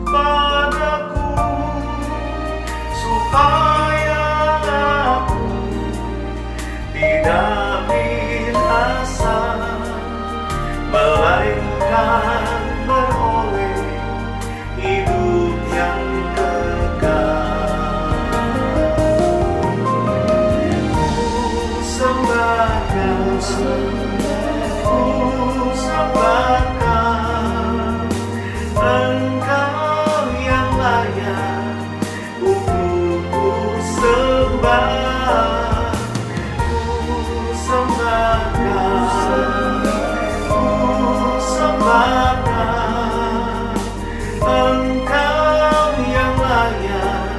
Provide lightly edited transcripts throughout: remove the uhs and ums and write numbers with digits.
padaku, supaya aku tidak binasa, melainkan beroleh hidup yang kekal. Ku sembahkan, ku sembahkan Engkau yang layak untuk ku sembah. Ku sembahkan, ku sembahkan Engkau yang layak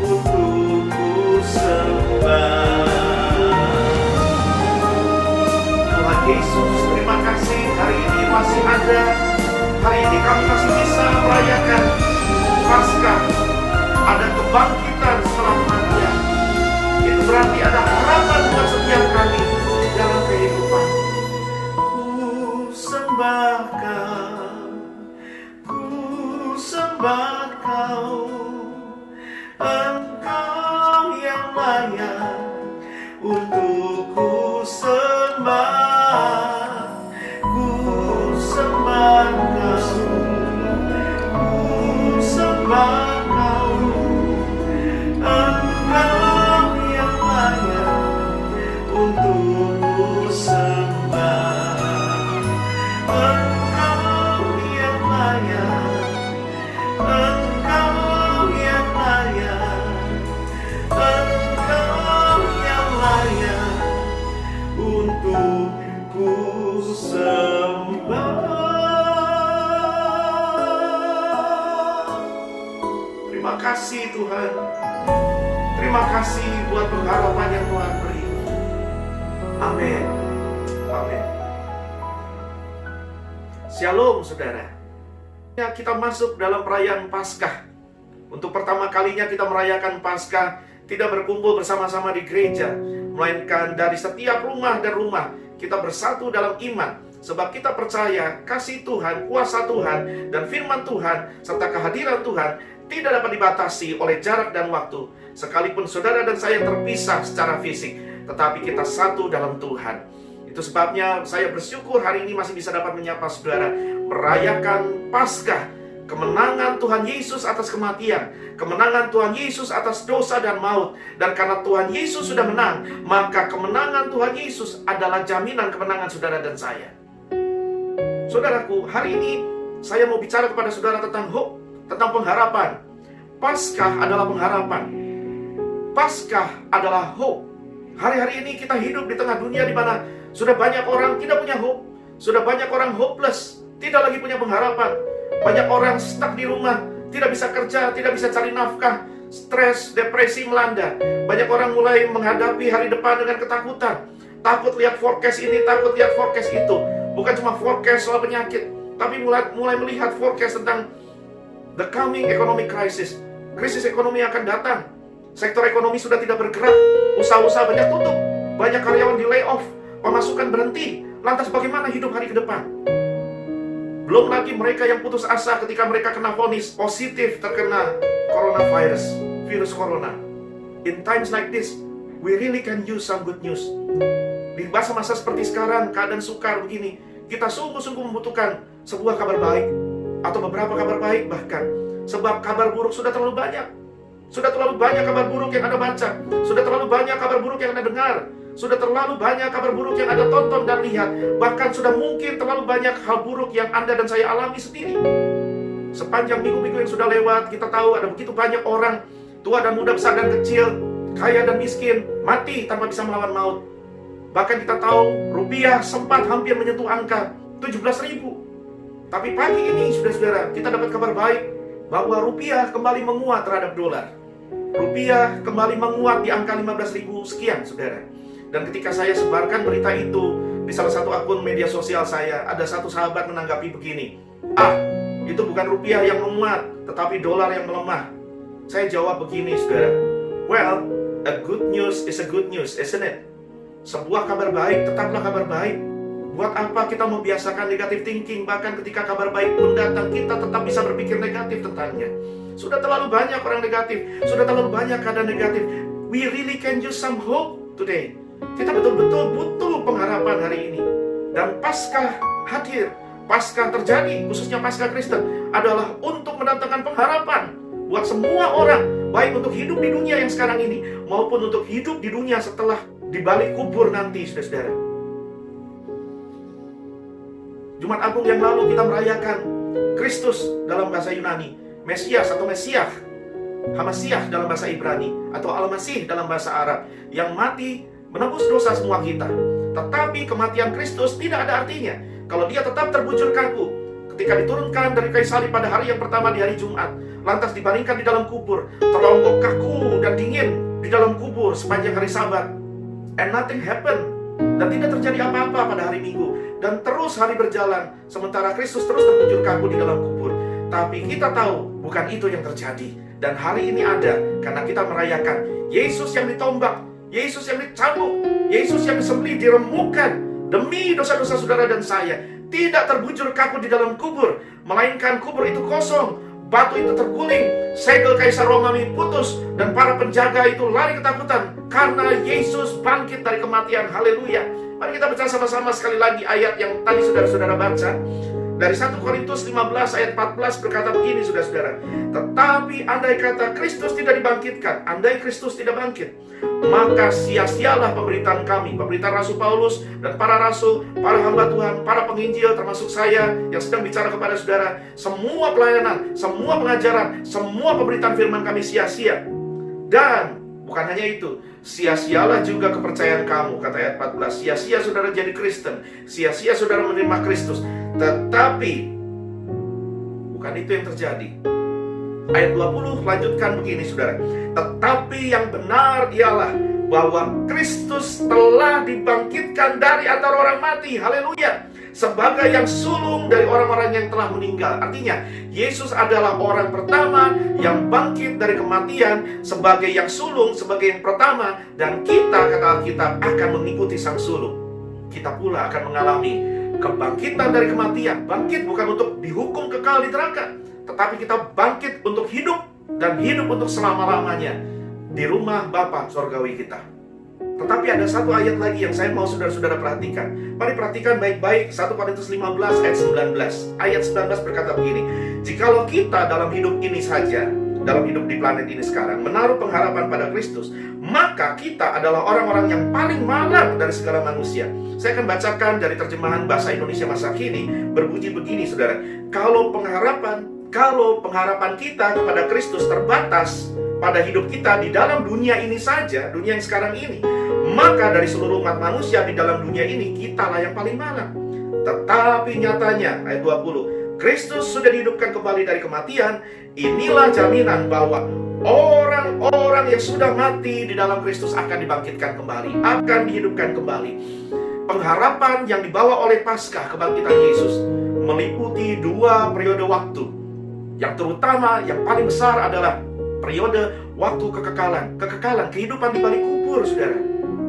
untuk ku sembah. Tuhan Yesus, terima kasih hari ini masih ada. Hari ini kami masih bisa merayakan Paskah. Ada kebangkitan setelah kematian. Itu berarti ada harapan buat setiap kami dalam kehidupan. Ku sembahkan, ku sembah Kau, Engkau yang layak untuk ku sembah. Ku sembah Kau, ku sembah Kau, Engkau yang layak untuk ku sembah. Engkau yang layak, Engkau yang layak, Engkau yang layak untuk ku sembah. Terima kasih Tuhan. Terima kasih buat pengharapan yang Tuhan beri. Amin. Amin. Shalom saudara. Ya, kita masuk dalam perayaan Paskah. Untuk pertama kalinya kita merayakan Paskah tidak berkumpul bersama-sama di gereja, melainkan dari setiap rumah dan rumah kita bersatu dalam iman. Sebab kita percaya kasih Tuhan, kuasa Tuhan, dan firman Tuhan, serta kehadiran Tuhan tidak dapat dibatasi oleh jarak dan waktu. Sekalipun saudara dan saya terpisah secara fisik, tetapi kita satu dalam Tuhan. Itu sebabnya saya bersyukur hari ini masih bisa dapat menyapa saudara, merayakan Paskah, kemenangan Tuhan Yesus atas kematian, kemenangan Tuhan Yesus atas dosa dan maut. Dan karena Tuhan Yesus sudah menang, maka kemenangan Tuhan Yesus adalah jaminan kemenangan saudara dan saya. Saudaraku, hari ini saya mau bicara kepada saudara tentang hope, tentang pengharapan. Paskah adalah pengharapan. Paskah adalah hope. Hari-hari ini kita hidup di tengah dunia di mana sudah banyak orang tidak punya hope, sudah banyak orang hopeless, tidak lagi punya pengharapan. Banyak orang stuck di rumah, tidak bisa kerja, tidak bisa cari nafkah, stres, depresi melanda. Banyak orang mulai menghadapi hari depan dengan ketakutan. Takut lihat forecast ini, takut lihat forecast itu. Bukan cuma forecast soal penyakit, tapi mulai melihat forecast tentang the coming economic crisis. Krisis ekonomi akan datang. Sektor ekonomi sudah tidak bergerak, usaha-usaha banyak tutup, banyak karyawan di lay off, pemasukan berhenti. Lantas bagaimana hidup hari ke depan? Belum lagi mereka yang putus asa ketika mereka kena vonis positif terkena coronavirus, virus corona. In times like this, we really can use some good news. Di masa-masa seperti sekarang, keadaan sukar begini, kita sungguh-sungguh membutuhkan sebuah kabar baik, atau beberapa kabar baik bahkan. Sebab kabar buruk sudah terlalu banyak. Sudah terlalu banyak kabar buruk yang Anda baca. Sudah terlalu banyak kabar buruk yang Anda dengar. Sudah terlalu banyak kabar buruk yang Anda tonton dan lihat. Bahkan sudah mungkin terlalu banyak hal buruk yang Anda dan saya alami sendiri. Sepanjang minggu-minggu yang sudah lewat, kita tahu ada begitu banyak orang, tua dan muda, besar dan kecil, kaya dan miskin, mati tanpa bisa melawan maut. Bahkan kita tahu rupiah sempat hampir menyentuh angka 17.000. Tapi pagi ini, saudara-saudara, kita dapat kabar baik bahwa rupiah kembali menguat terhadap dolar. Rupiah kembali menguat di angka 15.000 sekian, saudara. Dan ketika saya sebarkan berita itu di salah satu akun media sosial saya, ada satu sahabat menanggapi begini, itu bukan rupiah yang menguat, tetapi dolar yang melemah. Saya jawab begini, saudara, well, a good news is a good news, isn't it? Sebuah kabar baik tetaplah kabar baik. Buat apa kita membiasakan negative thinking? Bahkan ketika kabar baik pun datang, kita tetap bisa berpikir negatif tentangnya. Sudah terlalu banyak orang negatif, sudah terlalu banyak keadaan negatif. We really can use some hope today. Kita betul-betul butuh pengharapan hari ini. Dan Paskah hadir, Paskah terjadi, khususnya Paskah Kristen, adalah untuk mendatangkan pengharapan buat semua orang, baik untuk hidup di dunia yang sekarang ini, maupun untuk hidup di dunia setelah di balik kubur nanti, saudara-saudara. Jumat Agung yang lalu kita merayakan Kristus dalam bahasa Yunani, Mesias atau Mesiah, Hamasiah dalam bahasa Ibrani, atau Al-Masih dalam bahasa Arab, yang mati menebus dosa semua kita. Tetapi kematian Kristus tidak ada artinya kalau dia tetap terbujur kaku ketika diturunkan dari kayu salib pada hari yang pertama di hari Jumat, lantas dibaringkan di dalam kubur, teronggok kaku dan dingin di dalam kubur sepanjang hari Sabat, and nothing happened, dan tidak terjadi apa-apa pada hari Minggu. Dan terus hari berjalan, sementara Kristus terus terbujur kaku di dalam kubur. Tapi kita tahu, bukan itu yang terjadi. Dan hari ini ada, karena kita merayakan Yesus yang ditombak, Yesus yang dicambuk, Yesus yang disembelih, diremukkan demi dosa-dosa saudara dan saya. Tidak terbujur kaku di dalam kubur, melainkan kubur itu kosong, batu itu terguling, segel Kaisar Romawi putus, dan para penjaga itu lari ketakutan, karena Yesus bangkit dari kematian. Haleluya. Mari kita baca sama-sama sekali lagi ayat yang tadi saudara-saudara baca. Dari 1 Korintus 15 ayat 14 berkata begini, saudara-saudara. Tetapi andai kata Kristus tidak dibangkitkan, andai Kristus tidak bangkit, maka sia-sialah pemberitaan kami, pemberitaan Rasul Paulus dan para rasul, para hamba Tuhan, para penginjil, termasuk saya yang sedang bicara kepada saudara. Semua pelayanan, semua pengajaran, semua pemberitaan firman kami sia-sia. Dan bukan hanya itu, sia-sialah juga kepercayaan kamu, kata ayat 14. Sia-sia saudara jadi Kristen, sia-sia saudara menerima Kristus. Tetapi bukan itu yang terjadi. Ayat 20 lanjutkan begini, saudara. Tetapi yang benar ialah bahwa Kristus telah dibangkitkan dari antara orang mati. Haleluya. Sebagai yang sulung dari orang-orang yang telah meninggal. Artinya, Yesus adalah orang pertama yang bangkit dari kematian, sebagai yang sulung, sebagai yang pertama. Dan kita, kata Alkitab, akan mengikuti sang sulung. Kita pula akan mengalami kebangkitan dari kematian. Bangkit bukan untuk dihukum kekal di neraka, tetapi kita bangkit untuk hidup, dan hidup untuk selama-lamanya di rumah Bapa sorgawi kita. Tetapi ada satu ayat lagi yang saya mau saudara-saudara perhatikan. Mari perhatikan baik-baik. 1 Korintus 15 ayat 19. Ayat 19 berkata begini. Jikalau kita dalam hidup ini saja, dalam hidup di planet ini sekarang, menaruh pengharapan pada Kristus, maka kita adalah orang-orang yang paling malang dari segala manusia. Saya akan bacakan dari terjemahan bahasa Indonesia masa kini. Berbunyi begini, saudara. Kalau pengharapan kita kepada Kristus terbatas pada hidup kita di dalam dunia ini saja, dunia yang sekarang ini, maka dari seluruh umat manusia di dalam dunia ini, kitalah yang paling malang. Tetapi nyatanya, ayat 20, Kristus sudah dihidupkan kembali dari kematian. Inilah jaminan bahwa orang-orang yang sudah mati di dalam Kristus akan dibangkitkan kembali, akan dihidupkan kembali. Pengharapan yang dibawa oleh Paskah kebangkitan Yesus meliputi dua periode waktu. Yang terutama, yang paling besar adalah periode waktu kekekalan. Kekekalan, kehidupan di balik kubur, saudara.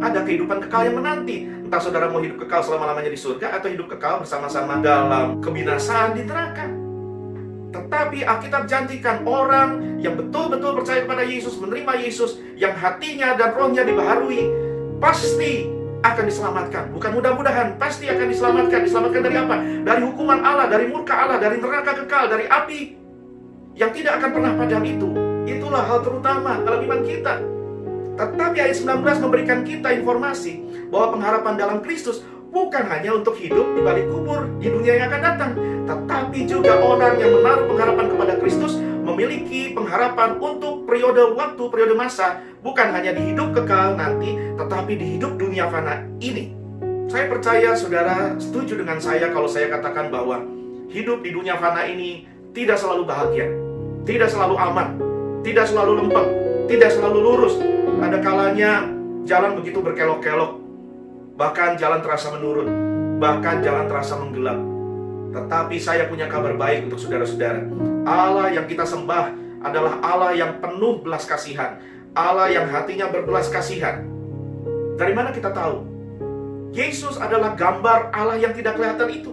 Ada kehidupan kekal yang menanti. Entah saudara mau hidup kekal selama-lamanya di surga, atau hidup kekal bersama-sama dalam kebinasaan di neraka. Tetapi Alkitab janjikan orang yang betul-betul percaya kepada Yesus, menerima Yesus, yang hatinya dan rohnya dibaharui, pasti akan diselamatkan. Bukan mudah-mudahan, pasti akan diselamatkan. Diselamatkan dari apa? Dari hukuman Allah, dari murka Allah, dari neraka kekal, dari api yang tidak akan pernah padam itu. Itulah hal terutama dalam iman kita. Tetapi ayat 19 memberikan kita informasi bahwa pengharapan dalam Kristus bukan hanya untuk hidup di balik kubur di dunia yang akan datang, tetapi juga orang yang menaruh pengharapan kepada Kristus memiliki pengharapan untuk periode waktu, periode masa, bukan hanya di hidup kekal nanti, tetapi di hidup dunia fana ini. Saya percaya saudara setuju dengan saya kalau saya katakan bahwa hidup di dunia fana ini tidak selalu bahagia, tidak selalu aman, tidak selalu lempeng, tidak selalu lurus. Ada kalanya jalan begitu berkelok-kelok, bahkan jalan terasa menurun, bahkan jalan terasa menggelap. Tetapi saya punya kabar baik untuk saudara-saudara. Allah yang kita sembah adalah Allah yang penuh belas kasihan, Allah yang hatinya berbelas kasihan. Dari mana kita tahu? Yesus adalah gambar Allah yang tidak kelihatan itu.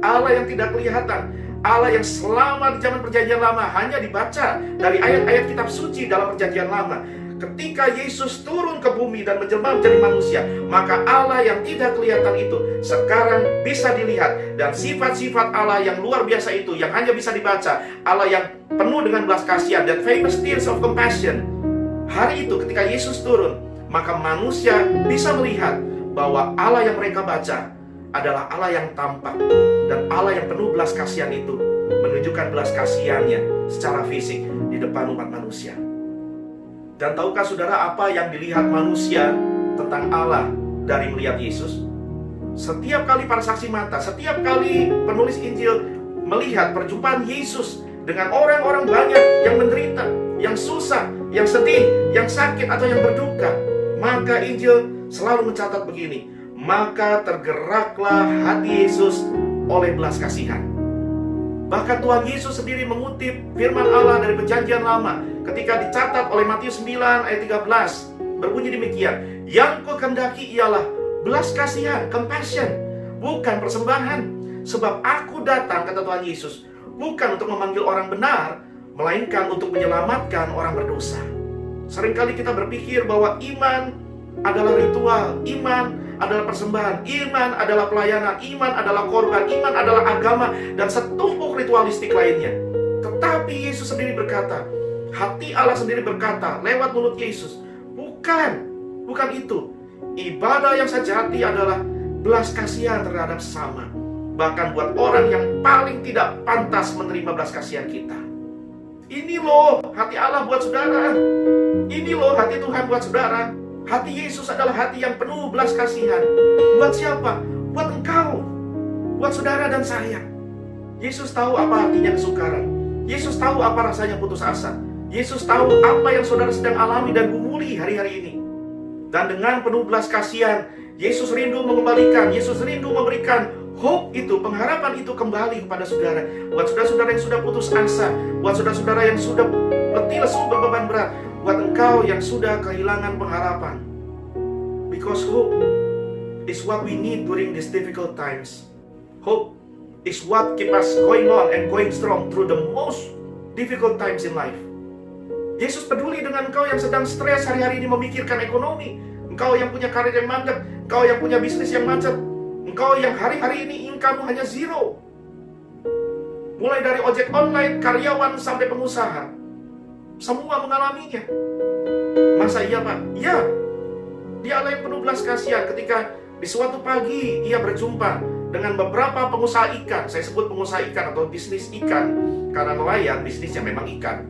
Allah yang tidak kelihatan. Allah yang selama di zaman perjanjian lama hanya dibaca dari ayat-ayat kitab suci dalam perjanjian lama. Ketika Yesus turun ke bumi dan menjelma menjadi manusia, maka Allah yang tidak kelihatan itu sekarang bisa dilihat. Dan sifat-sifat Allah yang luar biasa itu yang hanya bisa dibaca, Allah yang penuh dengan belas kasihan dan famous tears of compassion. Hari itu ketika Yesus turun, maka manusia bisa melihat bahwa Allah yang mereka baca adalah Allah yang tampak. Dan Allah yang penuh belas kasihan itu menunjukkan belas kasihannya secara fisik di depan umat manusia. Dan tahukah saudara apa yang dilihat manusia tentang Allah dari melihat Yesus? Setiap kali para saksi mata, setiap kali penulis Injil melihat perjumpaan Yesus dengan orang-orang banyak yang menderita, yang susah, yang sedih, yang sakit atau yang berduka, maka Injil selalu mencatat begini: maka tergeraklah hati Yesus oleh belas kasihan. Bahkan Tuhan Yesus sendiri mengutip firman Allah dari perjanjian lama ketika dicatat oleh Matius 9 ayat 13. Berbunyi demikian, yang kukendaki ialah belas kasihan, compassion, bukan persembahan. Sebab aku datang, kata Tuhan Yesus, bukan untuk memanggil orang benar, melainkan untuk menyelamatkan orang berdosa. Seringkali kita berpikir bahwa iman adalah ritual, iman adalah persembahan, iman adalah pelayanan, iman adalah korban, iman adalah agama, dan setumpuk ritualistik lainnya. Tetapi Yesus sendiri berkata, hati Allah sendiri berkata lewat mulut Yesus, bukan itu. Ibadah yang sejati adalah belas kasihan terhadap sesama, bahkan buat orang yang paling tidak pantas menerima belas kasihan kita. Ini loh hati Allah buat saudara. Ini loh hati Tuhan buat saudara. Hati Yesus adalah hati yang penuh belas kasihan. Buat siapa? Buat engkau, buat saudara dan saya. Yesus tahu apa artinya kesukaran. Yesus tahu apa rasanya putus asa. Yesus tahu apa yang saudara sedang alami dan gumuli hari-hari ini. Dan dengan penuh belas kasihan, Yesus rindu mengembalikan, Yesus rindu memberikan hope itu, pengharapan itu kembali kepada saudara. Buat saudara-saudara yang sudah putus asa, buat saudara-saudara yang sudah letih lesu berbeban berat, buat engkau yang sudah kehilangan pengharapan. Because hope is what we need during these difficult times. Hope is what keep us going on and going strong through the most difficult times in life. Yesus peduli dengan engkau yang sedang stres hari-hari ini memikirkan ekonomi, engkau yang punya karir yang mandek, engkau yang punya bisnis yang macet, engkau yang hari-hari ini income hanya zero. Mulai dari ojek online, karyawan sampai pengusaha, semua mengalaminya. Masa iya Pak? Ya, Dia Allah yang penuh belas kasihan ketika di suatu pagi Ia berjumpa dengan beberapa pengusaha ikan. Saya sebut pengusaha ikan atau bisnis ikan, karena nelayan bisnisnya memang ikan.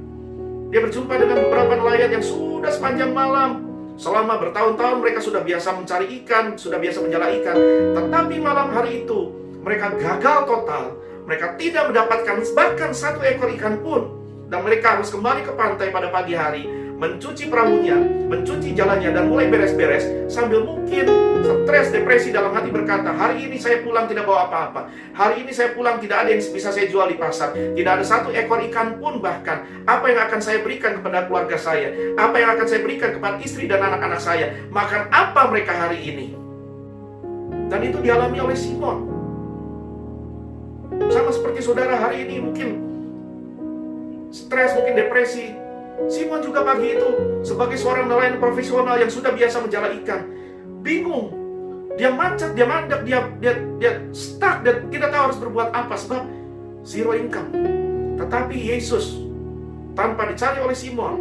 Dia berjumpa dengan beberapa nelayan yang sudah sepanjang malam, selama bertahun-tahun mereka sudah biasa mencari ikan, sudah biasa menjala ikan. Tetapi malam hari itu mereka gagal total. Mereka tidak mendapatkan bahkan satu ekor ikan pun. Dan mereka harus kembali ke pantai pada pagi hari, mencuci perahunya, mencuci jalannya, dan mulai beres-beres sambil mungkin stres, depresi dalam hati berkata, hari ini saya pulang tidak bawa apa-apa. Hari ini saya pulang tidak ada yang bisa saya jual di pasar. Tidak ada satu ekor ikan pun bahkan. Apa yang akan saya berikan kepada keluarga saya? Apa yang akan saya berikan kepada istri dan anak-anak saya? Makan apa mereka hari ini? Dan itu dialami oleh Simon. Sama seperti saudara hari ini mungkin stres, mungkin depresi. Simon juga pagi itu sebagai seorang nelayan profesional yang sudah biasa menjala ikan, bingung. Dia macet, dia mandek, dia stuck dan tidak tahu harus berbuat apa sebab zero income. Tetapi Yesus tanpa dicari oleh Simon,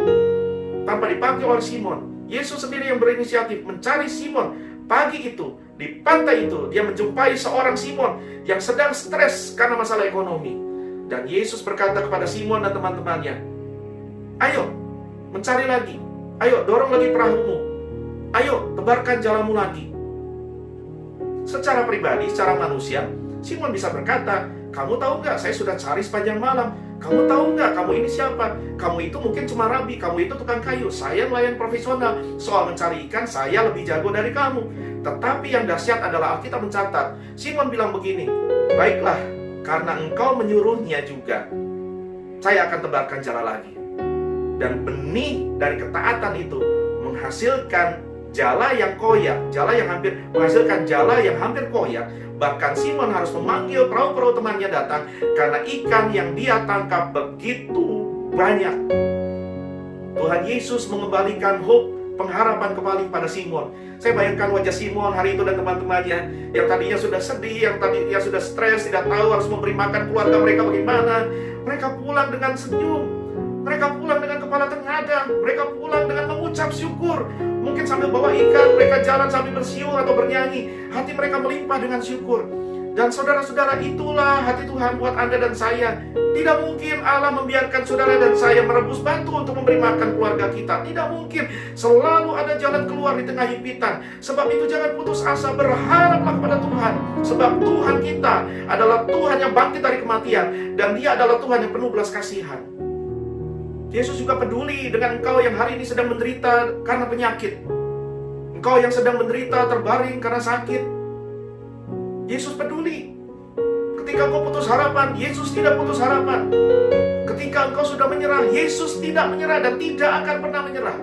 tanpa dipanggil oleh Simon, Yesus sendiri yang berinisiatif mencari Simon. Pagi itu, di pantai itu, dia menjumpai seorang Simon yang sedang stres karena masalah ekonomi. Dan Yesus berkata kepada Simon dan teman-temannya, ayo, mencari lagi. Ayo, dorong lagi perahumu. Ayo, tebarkan jalamu lagi. Secara pribadi, secara manusia, Simon bisa berkata, kamu tahu nggak, saya sudah cari sepanjang malam. Kamu tahu nggak, kamu ini siapa? Kamu itu mungkin cuma rabi, kamu itu tukang kayu. Saya nelayan profesional. Soal mencari ikan, saya lebih jago dari kamu. Tetapi yang dahsyat adalah Alkitab mencatat, Simon bilang begini, baiklah, karena engkau menyuruhnya juga, saya akan tebarkan jala lagi. Dan benih dari ketaatan itu menghasilkan jala yang koyak, jala yang hampir menghasilkan jala yang hampir koyak. Bahkan Simon harus memanggil perahu-perahu temannya datang karena ikan yang dia tangkap begitu banyak. Tuhan Yesus mengembalikan hope, pengharapan kembali pada Simon. Saya bayangkan wajah Simon hari itu dan teman-temannya yang tadinya sudah sedih, yang tadinya sudah stres, tidak tahu harus memberi makan keluarga mereka bagaimana. Mereka pulang dengan senyum, mereka pulang dengan kepala tengadang, mereka pulang dengan mengucap syukur. Mungkin sambil bawa ikan, mereka jalan sambil bersiul atau bernyanyi. Hati mereka melimpah dengan syukur. Dan saudara-saudara, itulah hati Tuhan buat Anda dan saya. Tidak mungkin Allah membiarkan saudara dan saya merebus batu untuk memberi makan keluarga kita. Tidak mungkin. Selalu ada jalan keluar di tengah himpitan. Sebab itu jangan putus asa, berharaplah kepada Tuhan. Sebab Tuhan kita adalah Tuhan yang bangkit dari kematian. Dan Dia adalah Tuhan yang penuh belas kasihan. Yesus juga peduli dengan engkau yang hari ini sedang menderita karena penyakit. Engkau yang sedang menderita terbaring karena sakit. Yesus peduli. Ketika engkau putus harapan, Yesus tidak putus harapan. Ketika engkau sudah menyerah, Yesus tidak menyerah dan tidak akan pernah menyerah.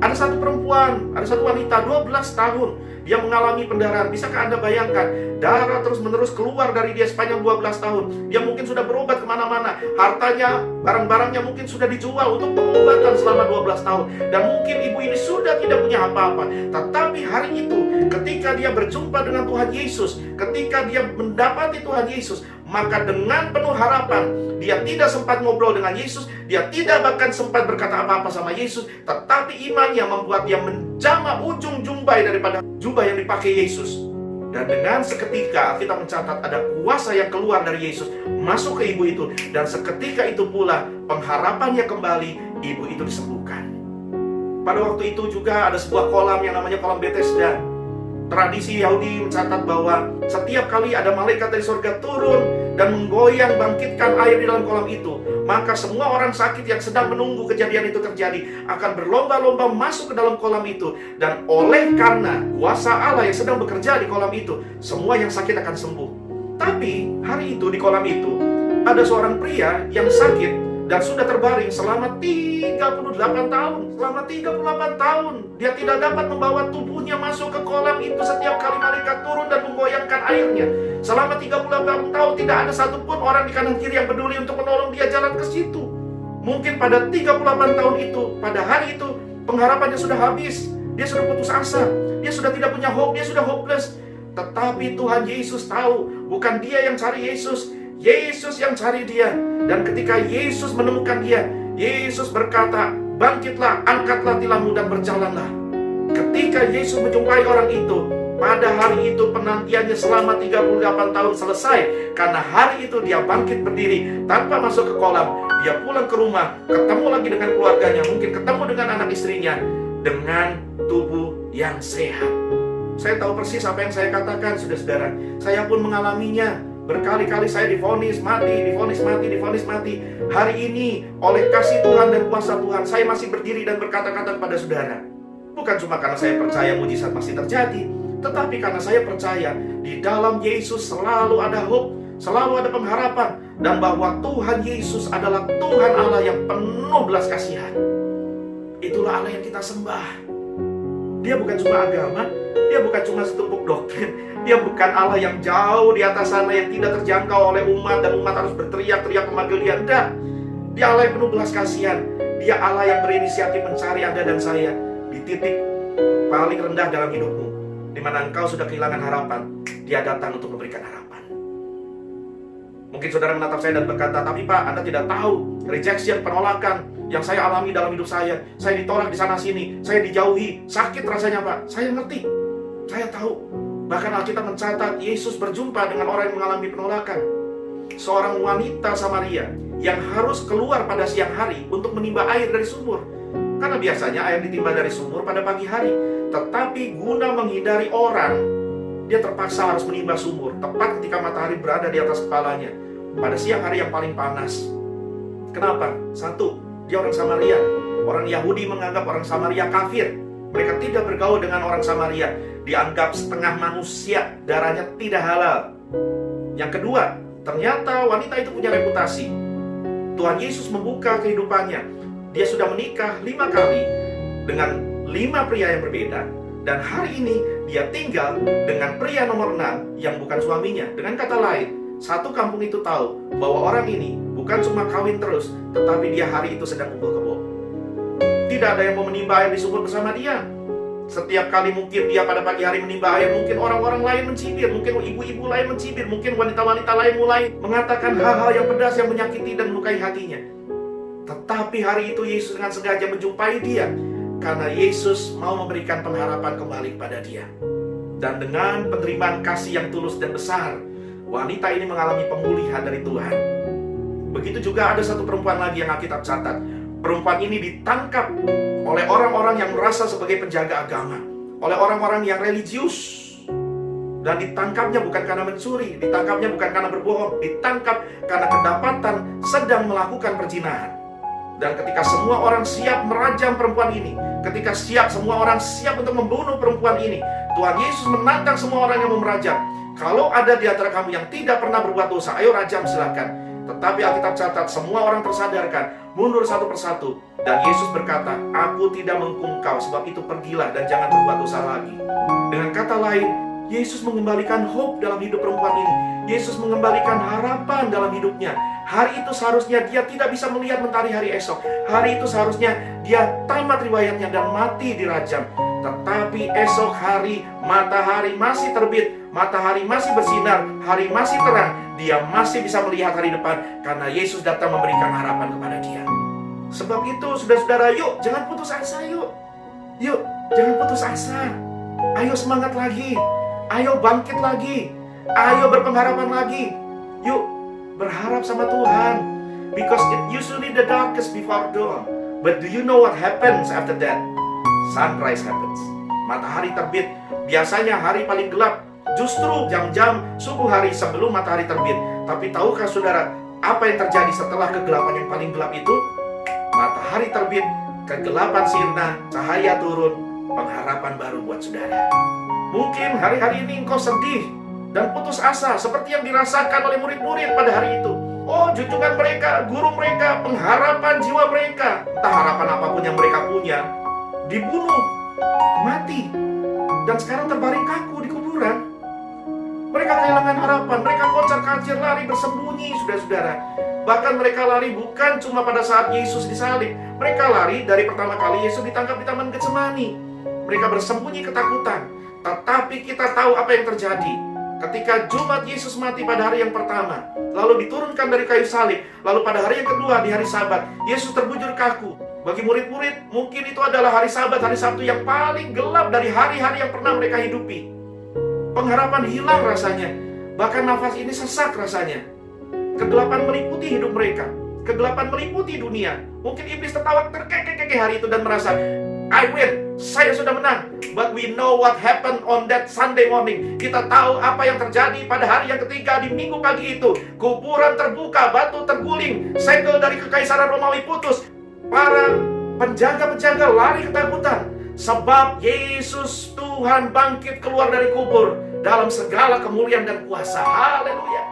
Ada satu perempuan, ada satu wanita 12 tahun dia mengalami pendarahan. Bisakah Anda bayangkan? Darah terus-menerus keluar dari dia sepanjang 12 tahun. Dia mungkin sudah berobat kemana-mana. Hartanya, barang-barangnya mungkin sudah dijual untuk pengobatan selama 12 tahun. Dan mungkin ibu ini sudah tidak punya apa-apa. Tetapi hari itu, ketika dia berjumpa dengan Tuhan Yesus, ketika dia mendapati Tuhan Yesus, maka dengan penuh harapan, dia tidak sempat ngobrol dengan Yesus, dia tidak bahkan sempat berkata apa-apa sama Yesus, tetapi imannya membuat dia menjamah ujung jumbai daripada jubah yang dipakai Yesus. Dan dengan seketika kita mencatat ada kuasa yang keluar dari Yesus masuk ke ibu itu, dan seketika itu pula pengharapannya kembali, ibu itu disembuhkan. Pada waktu itu juga ada sebuah kolam yang namanya kolam Bethesda. Tradisi Yahudi mencatat bahwa setiap kali ada malaikat dari surga turun dan menggoyang bangkitkan air di dalam kolam itu, maka semua orang sakit yang sedang menunggu kejadian itu terjadi akan berlomba-lomba masuk ke dalam kolam itu. Dan oleh karena kuasa Allah yang sedang bekerja di kolam itu, semua yang sakit akan sembuh. Tapi hari itu di kolam itu ada seorang pria yang sakit dan sudah terbaring selama 38 tahun. Selama 38 tahun dia tidak dapat membawa tubuhnya masuk ke kolam itu setiap kali malaikat turun dan menggoyangkan airnya. Selama 38 tahun tidak ada satupun orang di kanan kiri yang peduli untuk menolong dia jalan ke situ. Mungkin pada 38 tahun itu, pada hari itu, pengharapannya sudah habis. Dia sudah putus asa, dia sudah tidak punya hope, dia sudah hopeless. Tetapi Tuhan Yesus tahu, bukan dia yang cari Yesus, Yesus yang cari dia. Dan ketika Yesus menemukan dia, Yesus berkata, bangkitlah, angkatlah tilammu dan berjalanlah. Ketika Yesus menjumpai orang itu, pada hari itu penantiannya selama 38 tahun selesai. Karena hari itu dia bangkit berdiri tanpa masuk ke kolam. Dia pulang ke rumah, ketemu lagi dengan keluarganya, mungkin ketemu dengan anak istrinya, dengan tubuh yang sehat. Saya tahu persis apa yang saya katakan, saudara-saudara. Saya pun mengalaminya. Berkali-kali saya divonis mati, divonis mati, divonis mati. Hari ini oleh kasih Tuhan dan kuasa Tuhan, saya masih berdiri dan berkata-kata kepada saudara. Bukan cuma karena saya percaya mujizat masih terjadi, tetapi karena saya percaya di dalam Yesus selalu ada hope, selalu ada pengharapan, dan bahwa Tuhan Yesus adalah Tuhan Allah yang penuh belas kasihan. Itulah Allah yang kita sembah. Dia bukan cuma agama, dia bukan cuma setumpuk doktrin, dia bukan Allah yang jauh di atas sana yang tidak terjangkau oleh umat dan umat harus berteriak-teriak memanggil dia. Tidak. Dia Allah yang penuh belas kasihan. Dia Allah yang berinisiatif mencari Anda dan saya di titik paling rendah dalam hidupmu, di mana engkau sudah kehilangan harapan. Dia datang untuk memberikan harapan. Mungkin saudara menatap saya dan berkata, tapi Pak, Anda tidak tahu rejection, penolakan yang saya alami dalam hidup saya. Saya ditolak di sana-sini, saya dijauhi, sakit rasanya Pak. Saya ngerti, saya tahu. Bahkan Alkitab mencatat Yesus berjumpa dengan orang yang mengalami penolakan. Seorang wanita Samaria yang harus keluar pada siang hari untuk menimba air dari sumur. Karena biasanya air ditimba dari sumur pada pagi hari. Tetapi guna menghindari orang, dia terpaksa harus menimba sumur tepat ketika matahari berada di atas kepalanya pada siang hari yang paling panas. Kenapa? Satu, dia orang Samaria. Orang Yahudi menganggap orang Samaria kafir. Mereka tidak bergaul dengan orang Samaria. Dianggap setengah manusia, darahnya tidak halal. Yang kedua, ternyata wanita itu punya reputasi. Tuhan Yesus membuka kehidupannya. Dia sudah menikah 5 kali dengan 5 pria yang berbeda. Dan hari ini dia tinggal dengan pria nomor 6 yang bukan suaminya. Dengan kata lain, satu kampung itu tahu bahwa orang ini bukan cuma kawin terus, tetapi dia hari itu sedang kumpul kebo. Tidak ada yang mau menimba air di sumur bersama dia. Setiap kali mungkin dia pada pagi hari menimba air, mungkin orang-orang lain mencibir, mungkin ibu-ibu lain mencibir, mungkin wanita-wanita lain mulai mengatakan hal-hal yang pedas yang menyakiti dan melukai hatinya. Tetapi hari itu Yesus dengan sengaja menjumpai dia, karena Yesus mau memberikan pengharapan kembali kepada dia. Dan dengan penerimaan kasih yang tulus dan besar, wanita ini mengalami pemulihan dari Tuhan. Begitu juga ada satu perempuan lagi yang Alkitab catat. Perempuan ini ditangkap oleh orang-orang yang merasa sebagai penjaga agama, oleh orang-orang yang religius. Dan ditangkapnya bukan karena mencuri, ditangkapnya bukan karena berbohong, ditangkap karena kedapatan sedang melakukan perzinahan. Dan ketika semua orang siap merajam perempuan ini, ketika semua orang siap untuk membunuh perempuan ini, Tuhan Yesus menantang semua orang yang mau merajam. Kalau ada di antara kamu yang tidak pernah berbuat dosa, ayo rajam silakan. Tetapi Alkitab catat semua orang tersadarkan, mundur satu persatu. Dan Yesus berkata, aku tidak menghukum kau, sebab itu pergilah dan jangan berbuat dosa lagi. Dengan kata lain, Yesus mengembalikan hope dalam hidup perempuan ini. Yesus mengembalikan harapan dalam hidupnya. Hari itu seharusnya dia tidak bisa melihat mentari hari esok. Hari itu seharusnya dia tamat riwayatnya dan mati dirajam. Tetapi esok hari matahari masih terbit, matahari masih bersinar, hari masih terang. Dia masih bisa melihat hari depan karena Yesus datang memberikan harapan kepada dia. Sebab itu saudara-saudara, yuk jangan putus asa yuk. Yuk jangan putus asa. Ayo semangat lagi. Ayo bangkit lagi. Ayo berpengharapan lagi. Yuk berharap sama Tuhan. Because it usually the darkest before dawn. But do you know what happens after that? Sunrise happens. Matahari terbit. Biasanya hari paling gelap justru jam-jam subuh hari sebelum matahari terbit. Tapi tahukah saudara apa yang terjadi setelah kegelapan yang paling gelap itu? Matahari terbit, kegelapan sirna, cahaya turun, pengharapan baru buat saudara. Mungkin hari-hari ini engkau sedih dan putus asa seperti yang dirasakan oleh murid-murid pada hari itu. Oh, junjungan mereka, guru mereka, pengharapan jiwa mereka, entah harapan apapun yang mereka punya, dibunuh, mati, dan sekarang terbaring kaku di kuburan. Mereka kehilangan harapan, mereka kocar-kacir lari bersembunyi, saudara-saudara. Bahkan mereka lari bukan cuma pada saat Yesus disalib. Mereka lari dari pertama kali Yesus ditangkap di Taman Getsemani. Mereka bersembunyi ketakutan. Tetapi kita tahu apa yang terjadi. Ketika Jumat Yesus mati pada hari yang pertama, lalu diturunkan dari kayu salib, lalu pada hari yang kedua di hari Sabat, Yesus terbujur kaku. Bagi murid-murid, mungkin itu adalah hari Sabat, hari Sabtu yang paling gelap dari hari-hari yang pernah mereka hidupi. Pengharapan hilang rasanya. Bahkan nafas ini sesak rasanya. Kegelapan meliputi hidup mereka. Kegelapan meliputi dunia. Mungkin iblis tertawa terkekek hari itu dan merasa, I win, saya sudah menang. But we know what happened on that Sunday morning. Kita tahu apa yang terjadi pada hari yang ketiga di minggu pagi itu. Kuburan terbuka, batu terguling, segel dari kekaisaran Romawi putus. Para penjaga-penjaga lari ketakutan. Sebab Yesus Tuhan bangkit keluar dari kubur dalam segala kemuliaan dan kuasa. Haleluya.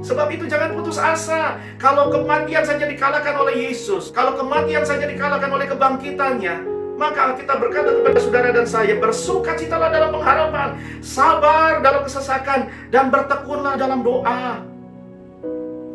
Sebab itu jangan putus asa. Kalau kematian saja dikalahkan oleh Yesus, kalau kematian saja dikalahkan oleh kebangkitannya, maka kita berkata kepada saudara dan saya, bersukacitalah dalam pengharapan, sabar dalam kesesakan, dan bertekunlah dalam doa.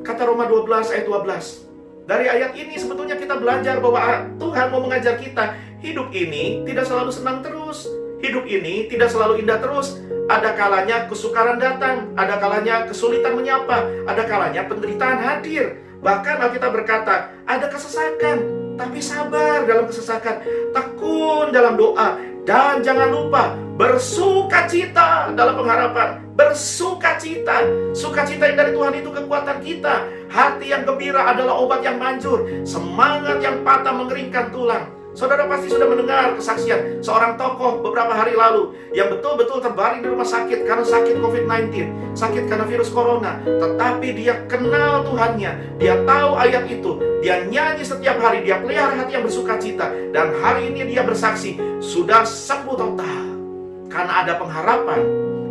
Kata Roma 12 ayat 12. Dari ayat ini sebetulnya kita belajar bahwa Tuhan mau mengajar kita, hidup ini tidak selalu senang terus. Hidup ini tidak selalu indah terus. Ada kalanya kesukaran datang, ada kalanya kesulitan menyapa, ada kalanya penderitaan hadir. Bahkan Alkitab berkata, ada kesesakan, tapi sabar dalam kesesakan, tekun dalam doa, dan jangan lupa bersukacita dalam pengharapan. Bersukacita. Sukacita yang dari Tuhan itu kekuatan kita. Hati yang gembira adalah obat yang manjur. Semangat yang patah mengeringkan tulang. Saudara pasti sudah mendengar kesaksian seorang tokoh beberapa hari lalu yang betul-betul terbaring di rumah sakit karena sakit COVID-19, sakit karena virus corona. Tetapi dia kenal Tuhannya, dia tahu ayat itu, dia nyanyi setiap hari, dia pelihara hati yang bersukacita. Dan hari ini dia bersaksi, sudah sembuh total. Karena ada pengharapan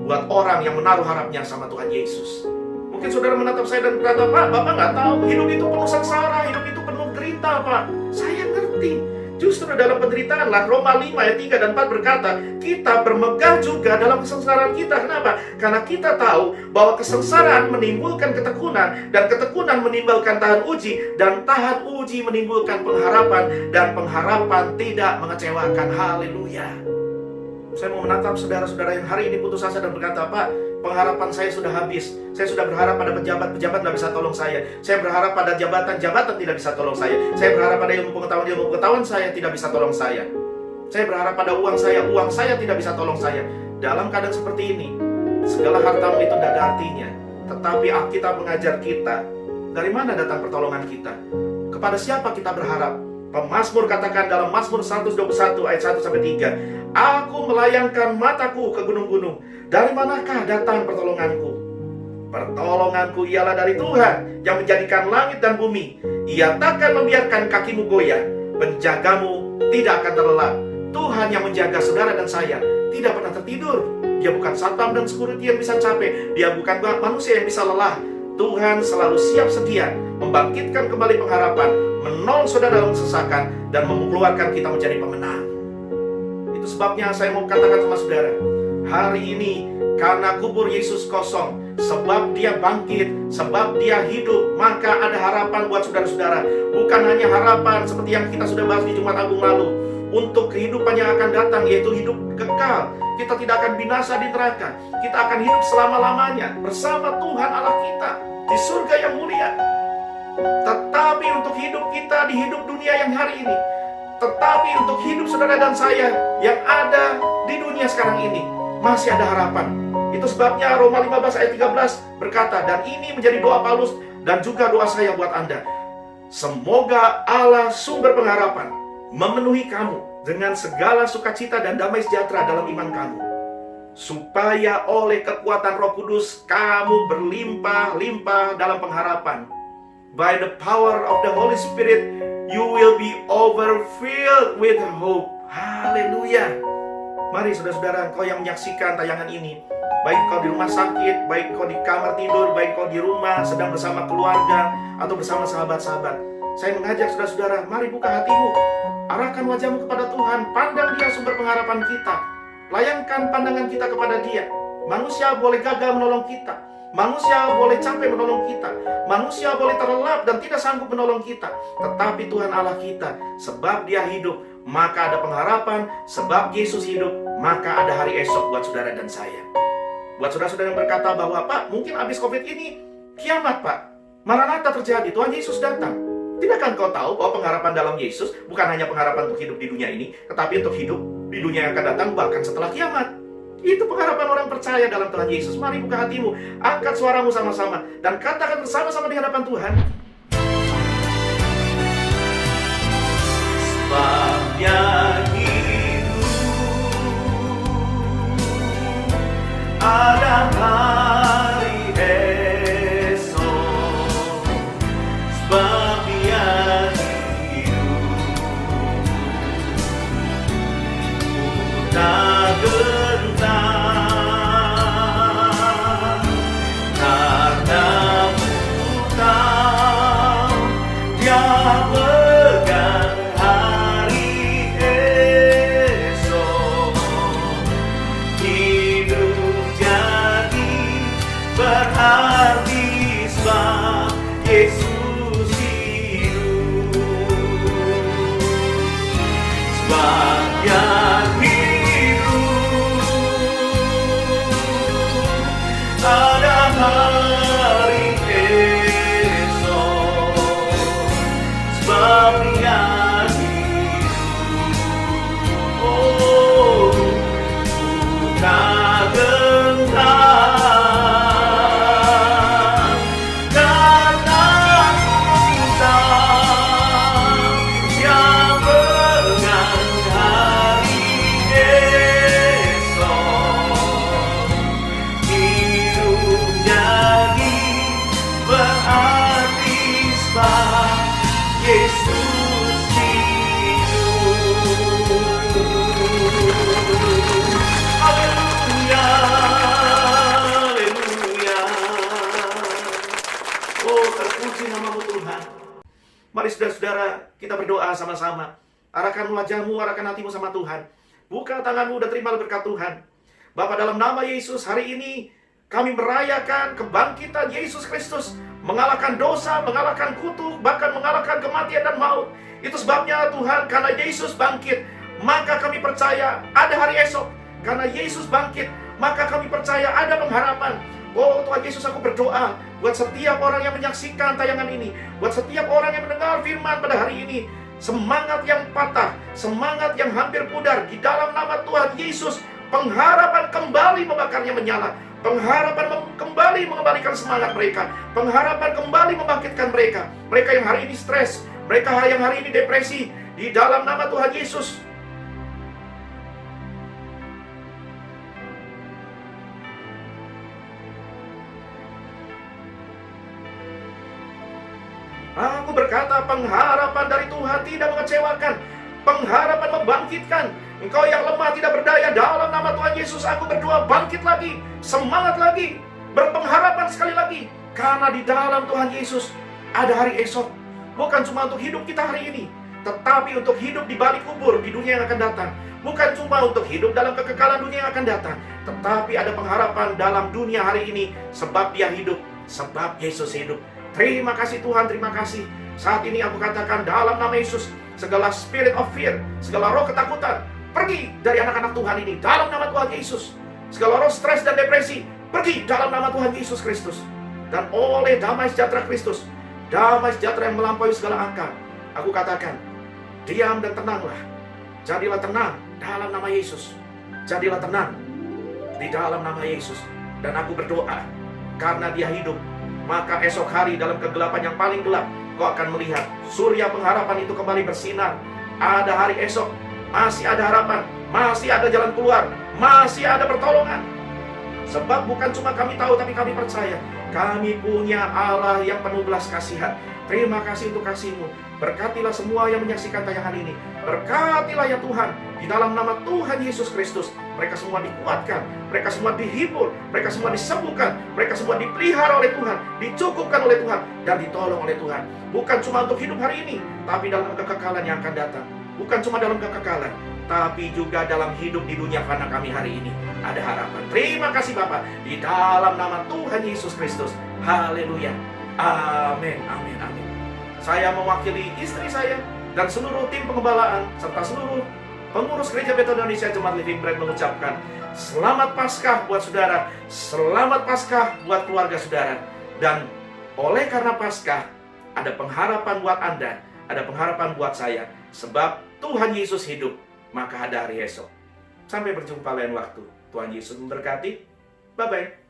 buat orang yang menaruh harapnya sama Tuhan Yesus. Mungkin saudara menatap saya dan berkata, Pak, Bapak nggak tahu, hidup itu penuh sengsara, hidup itu penuh derita, Pak. Saya ngerti. Justru dalam penderitaanlah Roma 5 ayat 3 dan 4 berkata, kita bermegah juga dalam kesengsaraan kita. Kenapa? Karena kita tahu bahwa kesengsaraan menimbulkan ketekunan, dan ketekunan menimbulkan tahan uji, dan tahan uji menimbulkan pengharapan, dan pengharapan tidak mengecewakan. Haleluya. Saya mau menatap saudara-saudara yang hari ini putus asa dan berkata, Pak, pengharapan saya sudah habis. Saya sudah berharap pada pejabat tidak bisa tolong saya. Saya berharap pada jabatan tidak bisa tolong saya. Saya berharap pada ilmu pengetahuan saya tidak bisa tolong saya. Saya berharap pada uang saya tidak bisa tolong saya. Dalam keadaan seperti ini, segala hartamu itu tidak ada artinya. Tetapi Alkitab mengajar kita, dari mana datang pertolongan kita? Kepada siapa kita berharap? Pemazmur katakan dalam Mazmur 121 ayat 1-3, aku melayangkan mataku ke gunung-gunung. Dari manakah datang pertolonganku? Pertolonganku ialah dari Tuhan yang menjadikan langit dan bumi. Ia takkan membiarkan kakimu goyah. Penjagamu tidak akan terlelap. Tuhan yang menjaga saudara dan saya tidak pernah tertidur. Dia bukan satpam dan security yang bisa capek. Dia bukan manusia yang bisa lelah. Tuhan selalu siap sedia membangkitkan kembali pengharapan, menolong saudara dalam kesesakan, dan mengeluarkan kita menjadi pemenang. Itu sebabnya saya mau katakan sama saudara, hari ini karena kubur Yesus kosong, sebab dia bangkit, sebab dia hidup, maka ada harapan buat saudara-saudara. Bukan hanya harapan seperti yang kita sudah bahas di Jumat Agung lalu, untuk kehidupan yang akan datang, yaitu hidup kekal. Kita tidak akan binasa di neraka. Kita akan hidup selama-lamanya bersama Tuhan Allah kita di surga yang mulia. Tetapi untuk hidup kita di hidup dunia yang hari ini, tetapi untuk hidup saudara dan saya yang ada di dunia sekarang ini, masih ada harapan. Itu sebabnya Roma 15 ayat 13 berkata, dan ini menjadi doa Paulus dan juga doa saya buat Anda. Semoga Allah sumber pengharapan memenuhi kamu dengan segala sukacita dan damai sejahtera dalam iman kamu, supaya oleh kekuatan Roh Kudus kamu berlimpah-limpah dalam pengharapan. By the power of the Holy Spirit, you will be overfilled with hope. Haleluya. Mari saudara-saudara, kau yang menyaksikan tayangan ini, baik kau di rumah sakit, baik kau di kamar tidur, baik kau di rumah sedang bersama keluarga atau bersama sahabat-sahabat, saya mengajak saudara-saudara, mari buka hatimu, arahkan wajahmu kepada Tuhan, pandang Dia sumber pengharapan kita, layangkan pandangan kita kepada Dia. Manusia boleh gagal menolong kita, manusia boleh capek menolong kita, manusia boleh terlelap dan tidak sanggup menolong kita, tetapi Tuhan Allah kita, sebab Dia hidup, maka ada pengharapan. Sebab Yesus hidup, maka ada hari esok buat saudara dan saya. Buat saudara-saudara yang berkata bahwa, Pak, mungkin habis COVID ini kiamat, Pak, Maranatha terjadi, Tuhan Yesus datang. Tidakkah kau tahu bahwa pengharapan dalam Yesus bukan hanya pengharapan untuk hidup di dunia ini, tetapi untuk hidup di dunia yang akan datang, bahkan setelah kiamat. Itu pengharapan orang percaya dalam Tuhan Yesus. Mari buka hatimu, angkat suaramu sama-sama, dan katakan bersama-sama di hadapan Tuhan. Sebabnya hidup ada hari esok. Sebab Dia hidup, ku tak gentar, karena ku tahu Dia pegang hari esok. Hidup jadi berarti sebab Yesus hidup. Sebab Dia hidup, ada hari esok. Sebab Dia hidup, oh, ku tak gentar, karena ku tahu Dia pegang hari esok. Hidup jadi berarti sebab Yesus hidup. Haleluya, haleluya. Oh, terpuji namamu Tuhan. Mari saudara-saudara, kita berdoa sama-sama. Arahkan wajahmu, arahkan hatimu sama Tuhan. Buka tanganmu dan terima berkat Tuhan. Bapa, dalam nama Yesus, hari ini kami merayakan kebangkitan Yesus Kristus. Mengalahkan dosa, mengalahkan kutuk, bahkan mengalahkan kematian dan maut. Itu sebabnya Tuhan, karena Yesus bangkit, maka kami percaya ada hari esok. Karena Yesus bangkit, maka kami percaya ada pengharapan. Oh Tuhan Yesus, aku berdoa buat setiap orang yang menyaksikan tayangan ini, buat setiap orang yang mendengar firman pada hari ini. Semangat yang patah, semangat yang hampir pudar, di dalam nama Tuhan Yesus, pengharapan kembali membakarnya menyala. Pengharapan kembali mengembalikan semangat mereka. Pengharapan kembali membangkitkan mereka. Mereka yang hari ini stres, mereka yang hari ini depresi, di dalam nama Tuhan Yesus. Aku berkata, pengharapan dari Tuhan tidak mengecewakan. Pengharapan membangkitkan. Engkau yang lemah tidak berdaya, dalam nama Tuhan Yesus aku berdoa, bangkit lagi, semangat lagi, berpengharapan sekali lagi. Karena di dalam Tuhan Yesus ada hari esok. Bukan cuma untuk hidup kita hari ini, tetapi untuk hidup di balik kubur di dunia yang akan datang. Bukan cuma untuk hidup dalam kekekalan dunia yang akan datang, tetapi ada pengharapan dalam dunia hari ini. Sebab Dia hidup, sebab Yesus hidup. Terima kasih Tuhan, terima kasih. Saat ini aku katakan dalam nama Yesus, segala spirit of fear, segala roh ketakutan, pergi dari anak-anak Tuhan ini dalam nama Tuhan Yesus. Segala roh stres dan depresi, pergi dalam nama Tuhan Yesus Kristus. Dan oleh damai sejahtera Kristus, damai sejahtera yang melampaui segala akal, aku katakan, diam dan tenanglah. Jadilah tenang dalam nama Yesus. Jadilah tenang di dalam nama Yesus. Dan aku berdoa, karena Dia hidup, maka esok hari dalam kegelapan yang paling gelap, kau akan melihat surya pengharapan itu kembali bersinar. Ada hari esok, masih ada harapan, masih ada jalan keluar, masih ada pertolongan. Sebab bukan cuma kami tahu, tapi kami percaya kami punya Allah yang penuh belas kasihan. Terima kasih untuk kasih-Mu. Berkatilah semua yang menyaksikan tayangan ini. Berkatilah ya Tuhan, di dalam nama Tuhan Yesus Kristus. Mereka semua dikuatkan, mereka semua dihibur, mereka semua disembuhkan, mereka semua dipelihara oleh Tuhan, dicukupkan oleh Tuhan, dan ditolong oleh Tuhan. Bukan cuma untuk hidup hari ini, tapi dalam kekekalan yang akan datang. Bukan cuma dalam kekekalan, tapi juga dalam hidup di dunia fana kami hari ini. Ada harapan. Terima kasih Bapak, di dalam nama Tuhan Yesus Kristus. Haleluya. Amin, amin, amin. Saya mewakili istri saya dan seluruh tim pengembalaan serta seluruh pengurus Gereja Betel Indonesia Jemaat Living Bread mengucapkan selamat Paskah buat saudara, selamat Paskah buat keluarga saudara. Dan oleh karena Paskah, ada pengharapan buat Anda, ada pengharapan buat saya. Sebab Tuhan Yesus hidup, maka ada hari esok. Sampai berjumpa lain waktu. Tuhan Yesus memberkati. Bye-bye.